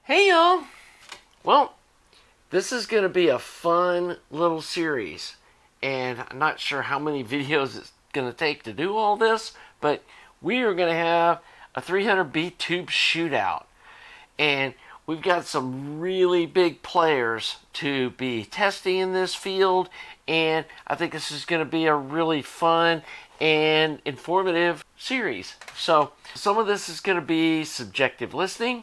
Hey y'all! Well, this is going to be a fun little series, and I'm not sure how many videos it's going to take to do all this, but we are going to have a 300B tube shootout, and we've got some really big players to be testing in this field, and I think this is going to be a really fun and informative series. So some of this is going to be subjective listening,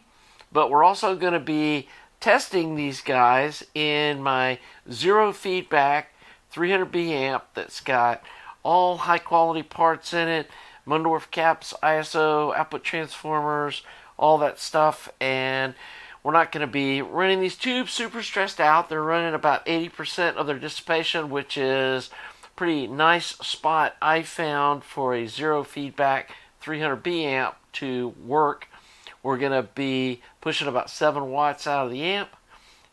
but we're also going to be testing these guys in my zero feedback 300B amp that's got all high quality parts in it, Mundorf caps, ISO, output transformers, all that stuff. And we're not going to be running these tubes super stressed out. They're running about 80% of their dissipation, which is a pretty nice spot I found for a zero feedback 300B amp to work. We're going to be pushing about 7 watts out of the amp,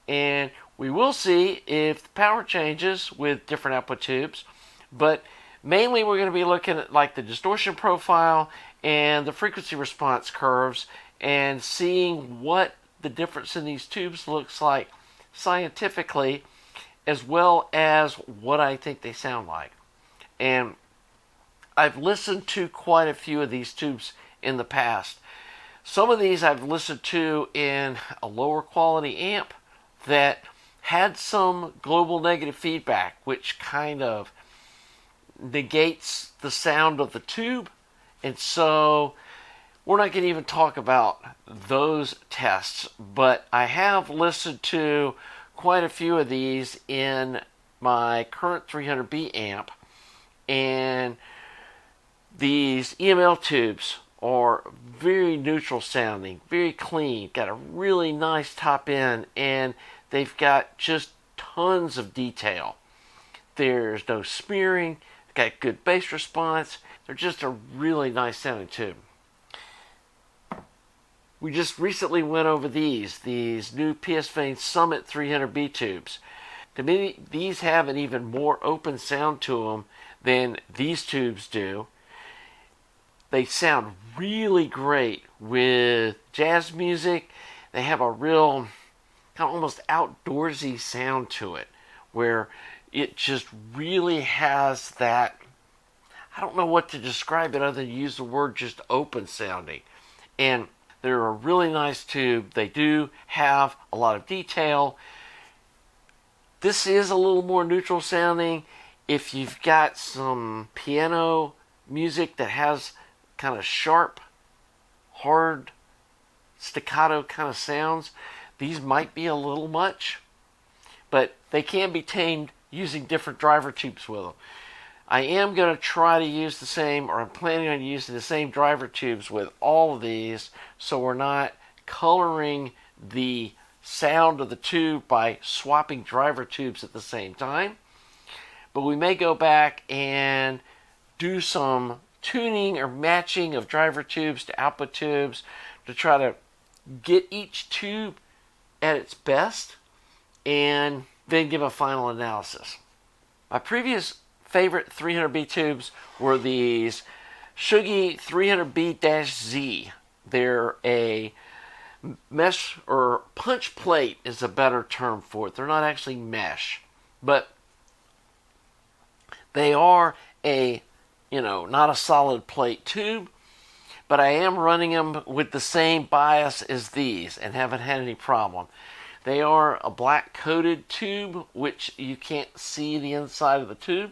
and we will see if the power changes with different output tubes, but mainly we're going to be looking at like the distortion profile and the frequency response curves and seeing what the difference in these tubes looks like scientifically, as well as what I think they sound like. And I've listened to quite a few of these tubes in the past. Some of these I've listened to in a lower quality amp that had some global negative feedback, which kind of negates the sound of the tube. And so we're not going to even talk about those tests, but I have listened to quite a few of these in my current 300B amp, and these EML tubes are very neutral sounding, very clean, got a really nice top end, and they've got just tons of detail. There's no smearing, got good bass response. They're just a really nice sounding tube. We just recently went over these new PSVane Summit 300B tubes. To me, these have an even more open sound to them than these tubes do. They sound really great with jazz music. They have a real kind of almost outdoorsy sound to it, where it just really has that, I don't know what to describe it other than use the word just open sounding. And they're a really nice tube. They do have a lot of detail. This is a little more neutral sounding. If you've got some piano music that has kind of sharp, hard, staccato kind of sounds, these might be a little much, but they can be tamed using different driver tubes with them. I am going to try to use the same, or I'm planning on using the same driver tubes with all of these, so we're not coloring the sound of the tube by swapping driver tubes at the same time. But we may go back and do some tuning or matching of driver tubes to output tubes to try to get each tube at its best and then give a final analysis. My previous favorite 300B tubes were these Sugi 300B-Z. They're a mesh, or punch plate is a better term for it. They're not actually mesh, but they are a, not a solid plate tube, but I am running them with the same bias as these and haven't had any problem. They are a black coated tube, which you can't see the inside of the tube,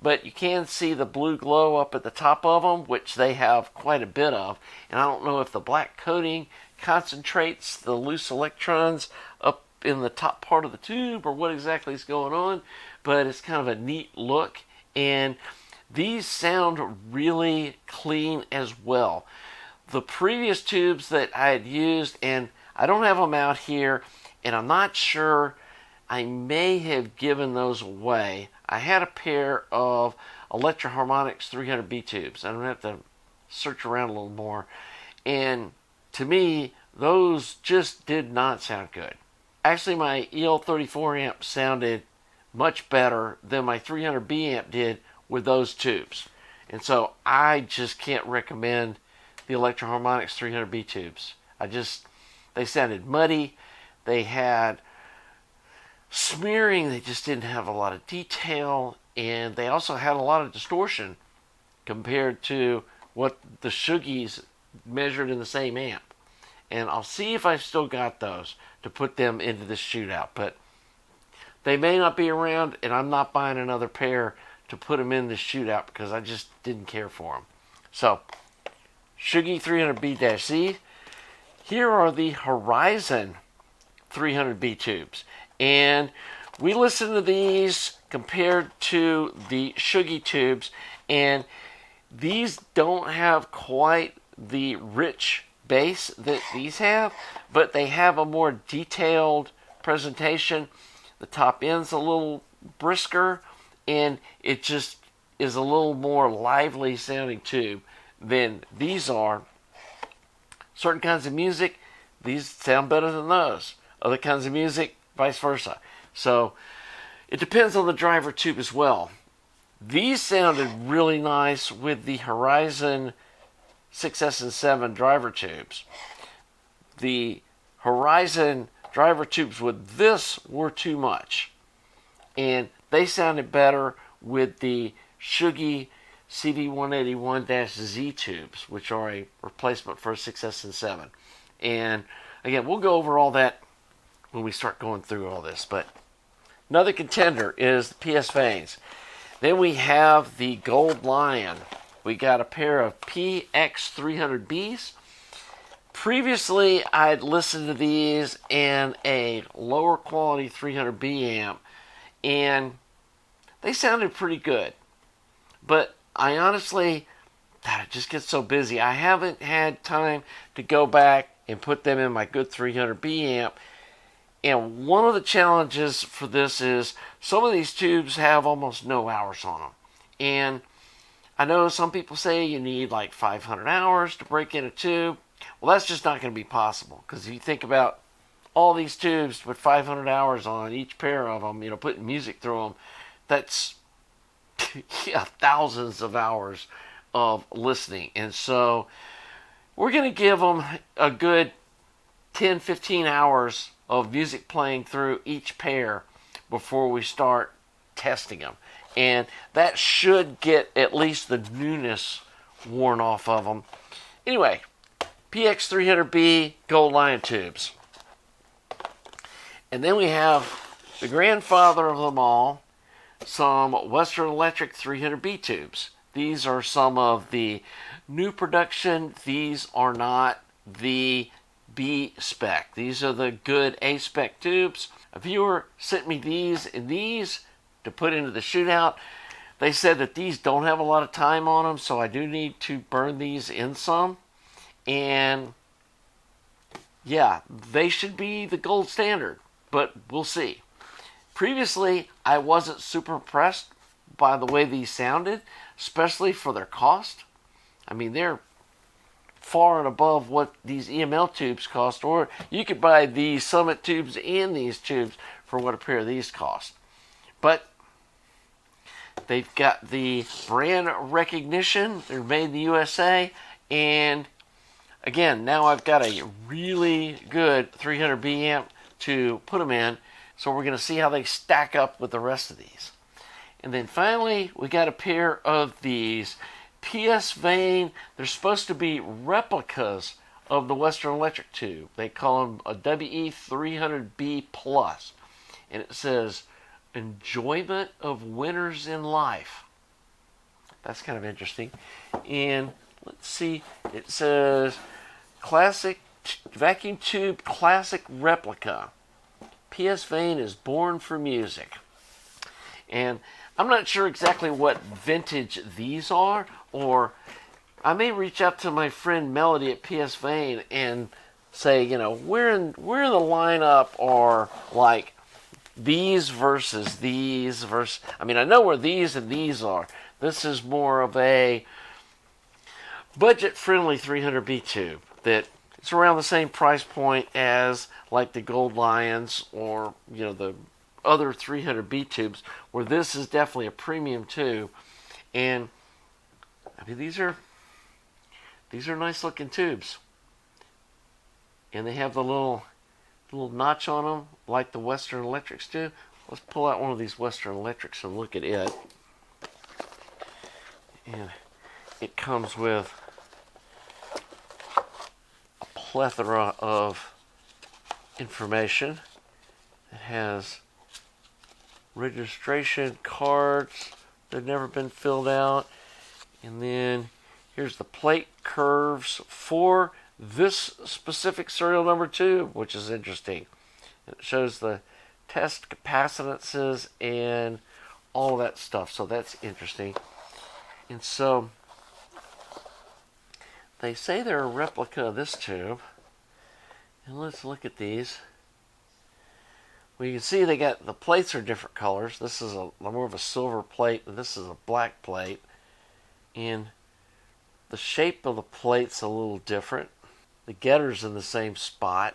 but you can see the blue glow up at the top of them, which they have quite a bit of. And I don't know if the black coating concentrates the loose electrons up in the top part of the tube or what exactly is going on, but it's kind of a neat look. And these sound really clean as well. The previous tubes that I had used, and I don't have them out here, and I'm not sure, I may have given those away. I had a pair of ElectroHarmonics 300B tubes. I'm going to have to search around a little more. And to me, those just did not sound good. Actually, my EL34 amp sounded much better than my 300B amp did with those tubes. And so I just can't recommend the ElectroHarmonics 300B tubes. They sounded muddy. They had smearing. They just didn't have a lot of detail. And they also had a lot of distortion compared to what the Shugis measured in the same amp. And I'll see if I've still got those to put them into this Shootout. But they may not be around, and I'm not buying another pair to put them in this Shootout because I just didn't care for them. So, Sugi 300B-Z. Here are the Horizon 300B tubes. And we listened to these compared to the Sugi tubes, and these don't have quite the rich bass that these have, but they have a more detailed presentation. The top end's a little brisker, and it just is a little more lively sounding tube than these are. Certain kinds of music, these sound better than those. Other kinds of music, vice versa. So it depends on the driver tube as well. These sounded really nice with the Horizon 6S and 7 driver tubes. The Horizon driver tubes with this were too much. And they sounded better with the Sugi CV181-Z tubes, which are a replacement for a 6S and 7. And again, we'll go over all that when we start going through all this. But another contender is the PSVanes. Then we have the Gold Lion. We got a pair of PX300Bs. Previously, I'd listened to these in a lower quality 300B amp, and they sounded pretty good. But I honestly, it just gets so busy. I haven't had time to go back and put them in my good 300B amp. And one of the challenges for this is some of these tubes have almost no hours on them. And I know some people say you need like 500 hours to break in a tube. Well, that's just not going to be possible, because if you think about all these tubes with 500 hours on each pair of them, putting music through them, that's thousands of hours of listening. And so we're going to give them a good 10-15 hours of music playing through each pair before we start testing them. And that should get at least the newness worn off of them. Anyway, PX300B Gold Lion tubes. And then we have the grandfather of them all, some Western Electric 300B tubes. These are some of the new production. These are not the B spec. These are the good A spec tubes. A viewer sent me these and these to put into the Shootout. They said that these don't have a lot of time on them, so I do need to burn these in some. And yeah, they should be the gold standard, but we'll see. Previously, I wasn't super impressed by the way these sounded, especially for their cost. I mean, they're far and above what these EML tubes cost, or you could buy the Summit tubes and these tubes for what a pair of these cost. But they've got the brand recognition. They're made in the USA, and again, now I've got a really good 300B amp to put them in, so we're going to see how they stack up with the rest of these. And then finally, we got a pair of these PSVane. They're supposed to be replicas of the Western Electric tube. They call them a WE300B Plus. And it says, enjoyment of winners in life. That's kind of interesting. And let's see, it says classic vacuum tube classic replica. PSVane is born for music. And I'm not sure exactly what vintage these are, or I may reach out to my friend Melody at PSVane and say, where in the lineup are like these versus these versus. I mean, I know where these and these are. This is more of a budget-friendly 300B tube that it's around the same price point as like the Gold Lions or the other 300B tubes, where this is definitely a premium tube. And I mean, these these are nice looking tubes. And they have the little notch on them like the Western Electrics do. Let's pull out one of these Western Electrics and look at it. And it comes with a plethora of information. It has registration cards that have never been filled out. And then here's the plate curves for this specific serial number tube, which is interesting. It shows the test capacitances and all that stuff, so that's interesting. And so they say they're a replica of this tube. And let's look at these. Well, you can see they got, the plates are different colors. This is more of a silver plate, and this is a black plate. And the shape of the plate's a little different. The getter's in the same spot.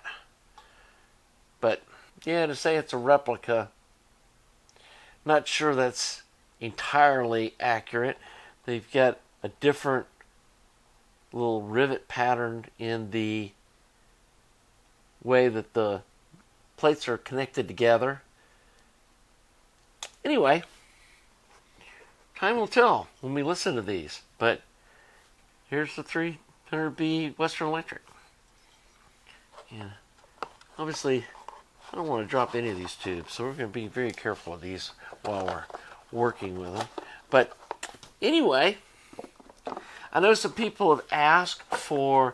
But yeah, to say it's a replica, not sure that's entirely accurate. They've got a different little rivet pattern in the way that the plates are connected together. Anyway, time will tell when we listen to these. But here's the 300B Western Electric. And obviously, I don't want to drop any of these tubes, so we're going to be very careful with these while we're working with them. But anyway, I know some people have asked for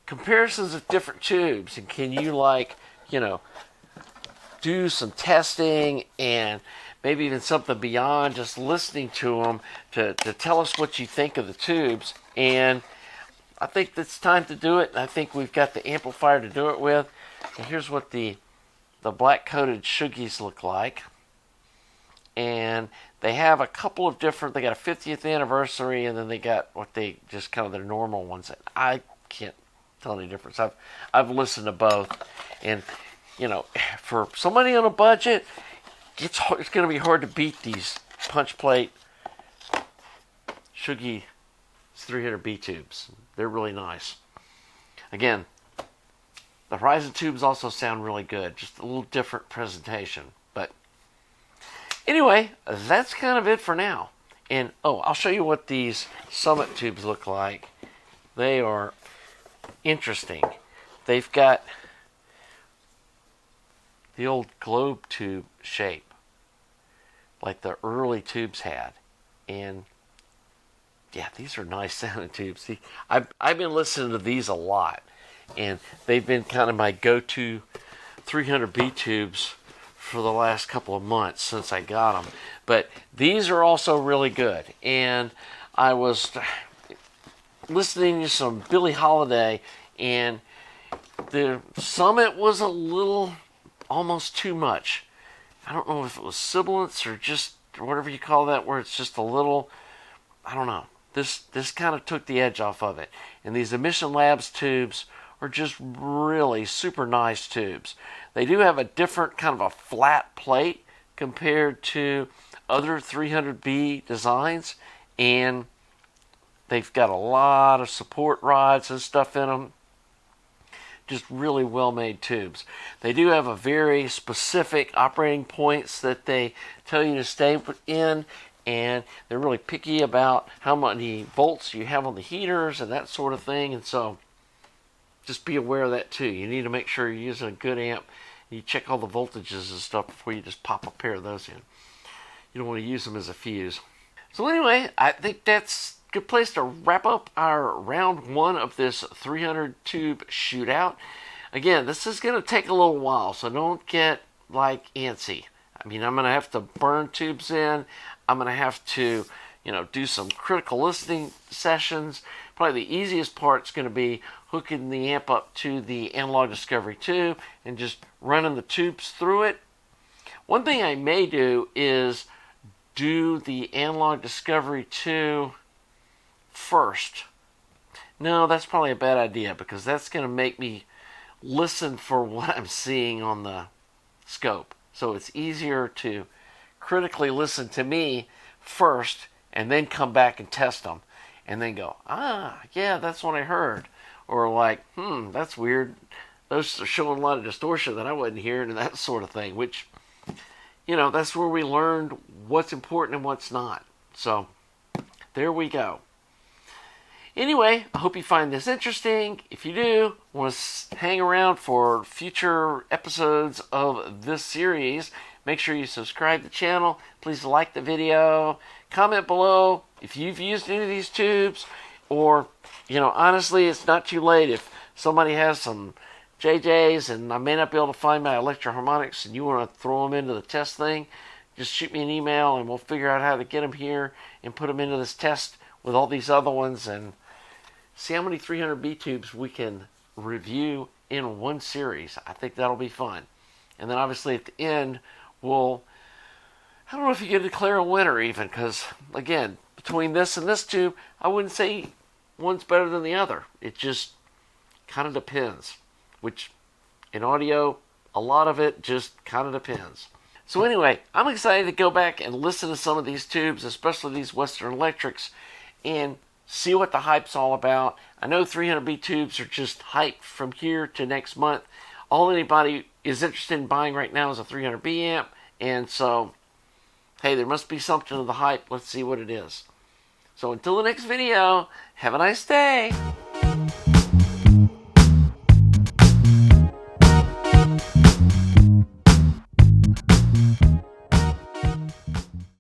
comparisons of different tubes, and can you, like, do some testing and maybe even something beyond just listening to them to tell us what you think of the tubes. And I think it's time to do it. I think we've got the amplifier to do it with. And here's what the black coated Shugis look like. And they have a couple of different, they got a 50th anniversary, and then they got what they just kind of their normal ones. I can't tell any difference. I've listened to both. And for somebody on a budget, it's going to be hard to beat these punch plate Sugi 300B tubes. They're really nice. Again, the Horizon tubes also sound really good. Just a little different presentation. But anyway, that's kind of it for now. And I'll show you what these Summit tubes look like. They are interesting. They've got the old globe tube shape, like the early tubes had. And yeah, these are nice sounding tubes. See, I've been listening to these a lot, and they've been kind of my go-to 300B tubes for the last couple of months since I got them. But these are also really good. And I was listening to some Billie Holiday, and the Summit was a little almost too much. I don't know if it was sibilance or just whatever you call that, where it's just a little, I don't know. This kind of took the edge off of it. And these Emission Labs tubes are just really super nice tubes. They do have a different kind of a flat plate compared to other 300B designs, and they've got a lot of support rods and stuff in them. Just really well made tubes. They do have a very specific operating points that they tell you to stay in, and they're really picky about how many volts you have on the heaters and that sort of thing. And so just be aware of that too. You need to make sure you're using a good amp. You check all the voltages and stuff before you just pop a pair of those in. You don't want to use them as a fuse. So anyway, I think that's a good place to wrap up our round one of this 300 tube shootout. Again, this is going to take a little while, so don't get like antsy. I mean, I'm going to have to burn tubes in. I'm going to have to, do some critical listening sessions. Probably the easiest part is going to be hooking the amp up to the Analog Discovery 2 and just running the tubes through it. One thing I may do is do the Analog Discovery 2 first. No, that's probably a bad idea, because that's going to make me listen for what I'm seeing on the scope. So it's easier to critically listen to me first and then come back and test them. and then go, ah, yeah, that's what I heard. Or like, that's weird. Those are showing a lot of distortion that I wasn't hearing, and that sort of thing, which, that's where we learned what's important and what's not. So, there we go. Anyway, I hope you find this interesting. If you do, want to hang around for future episodes of this series, make sure you subscribe to the channel. Please like the video. Comment below if you've used any of these tubes. Or, honestly, it's not too late. If somebody has some JJs and I may not be able to find my ElectroHarmonics and you want to throw them into the test thing, just shoot me an email and we'll figure out how to get them here and put them into this test with all these other ones and see how many 300B tubes we can review in one series. I think that'll be fun. And then obviously at the end, I don't know if you can declare a winner even, because again, between this and this tube, I wouldn't say one's better than the other. It just kind of depends. Which, in audio, a lot of it just kind of depends. So anyway, I'm excited to go back and listen to some of these tubes, especially these Western Electrics, and see what the hype's all about. I know 300B tubes are just hyped from here to next month. All anybody is interested in buying right now is a 300B amp, and so, hey, there must be something to the hype. Let's see what it is. So until the next video, have a nice day.